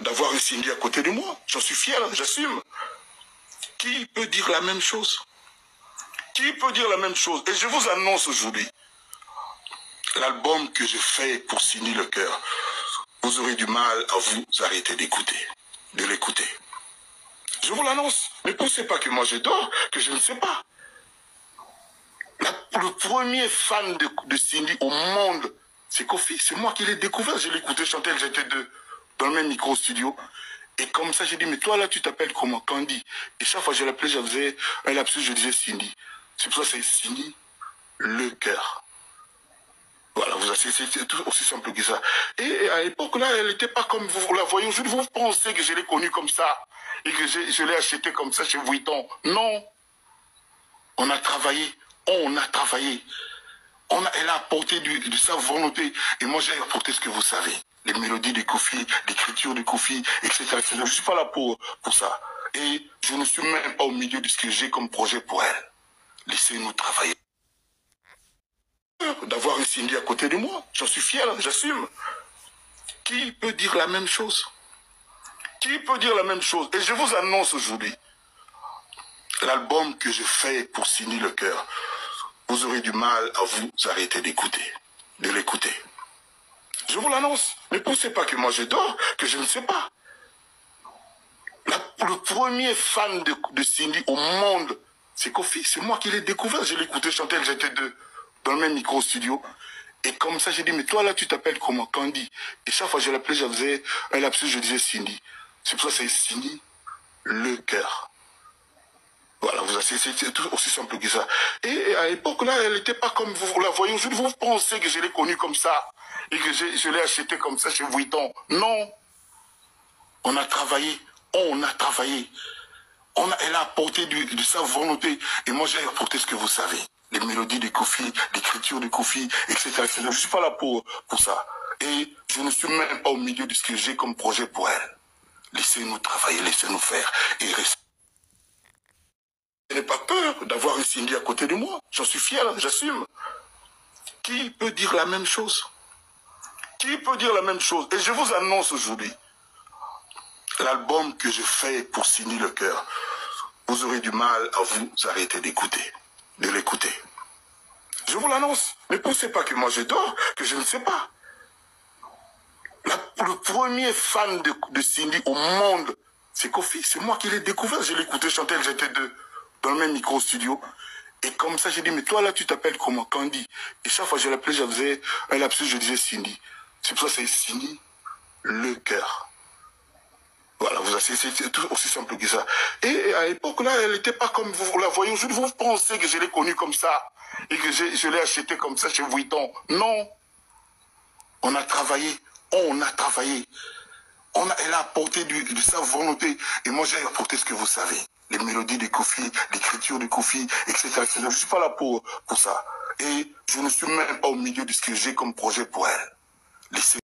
d'avoir un Cindy à côté de moi. J'en suis fier, j'assume. Qui peut dire la même chose? Qui peut dire la même chose? Et je vous annonce aujourd'hui, l'album que j'ai fait pour Cindy Le Cœur, vous aurez du mal à vous arrêter d'écouter, de l'écouter. Je vous l'annonce. Ne pensez pas que moi je dors, que je ne sais pas. Le premier fan de Cindy au monde, c'est Kofi. C'est moi qui l'ai découvert. Je l'ai écouté chanter, j'étais dans le même micro-studio. Et comme ça, j'ai dit, mais toi là, tu t'appelles comment? Candy. Et chaque fois que je l'appelais, je faisais un lapsus, je disais Cindy. C'est pour ça que c'est Cindy Le Cœur. Voilà, c'est tout aussi simple que ça. Et à l'époque, là, elle n'était pas comme vous la voyez aujourd'hui. Vous pensez que je l'ai connue comme ça et que je l'ai achetée comme ça chez Vuitton. Non. On a travaillé. On a travaillé. Elle a apporté de sa volonté. Et moi, j'ai apporté ce que vous savez. Les mélodies de Kofi, l'écriture de Kofi, etc. Je ne suis pas là pour ça. Et je ne suis même pas au milieu de ce que j'ai comme projet pour elle. Laissez-nous travailler. D'avoir un Cindy à côté de moi. J'en suis fier, j'assume. Qui peut dire la même chose? Qui peut dire la même chose? Et je vous annonce aujourd'hui, l'album que j'ai fait pour Cindy Le Cœur, vous aurez du mal à vous arrêter d'écouter, de l'écouter. Je vous l'annonce. Ne pensez pas que moi je dors, que je ne sais pas. Le premier fan de Cindy au monde, c'est Kofi. C'est moi qui l'ai découvert. Je l'ai écouté chanter, j'étais dans le même micro-studio. Et comme ça, j'ai dit, mais toi là, tu t'appelles comment? Candy. Et chaque fois que je l'appelais, je faisais un lapsus, je disais Cindy. C'est pour ça que c'est Cindy Le Cœur. Voilà, c'est tout aussi simple que ça. Et à l'époque, là, elle n'était pas comme vous la voyez aujourd'hui. Vous pensez que je l'ai connue comme ça et que je l'ai achetée comme ça chez Vuitton. Non. On a travaillé. On a travaillé. Elle a apporté de sa volonté. Et moi, j'ai apporté ce que vous savez. Les mélodies de Kofi, l'écriture de Kofi, etc. Je ne suis pas là pour ça. Et je ne suis même pas au milieu de ce que j'ai comme projet pour elle. Laissez-nous travailler, laissez-nous faire. Et restez. Je n'ai pas peur d'avoir un Cindy à côté de moi. J'en suis fier, j'assume. Qui peut dire la même chose? Qui peut dire la même chose? Et je vous annonce aujourd'hui, l'album que j'ai fait pour Cindy Le Cœur, vous aurez du mal à vous arrêter d'écouter, de l'écouter. Je vous l'annonce. Ne pensez pas que moi je dors, que je ne sais pas. Le premier fan de Cindy au monde, c'est Kofi. C'est moi qui l'ai découvert. Je l'ai écouté chanter, j'étais dans le même micro-studio. Et comme ça, j'ai dit, mais toi là, tu t'appelles comment? Candy. Et chaque fois que je l'appelais, je faisais un lapsus, je disais Cindy. C'est pour ça que c'est Cindy Le Cœur. Voilà, c'est tout aussi simple que ça. Et à l'époque, là, elle n'était pas comme vous la voyez aujourd'hui. Vous pensez que je l'ai connue comme ça et que je l'ai achetée comme ça chez Vuitton. Non. On a travaillé. On a travaillé. Elle a apporté de sa volonté. Et moi, j'ai apporté ce que vous savez. Les mélodies de Kofi, l'écriture de Kofi, etc. Je ne suis pas là pour ça. Et je ne suis même pas au milieu de ce que j'ai comme projet pour elle. Laissez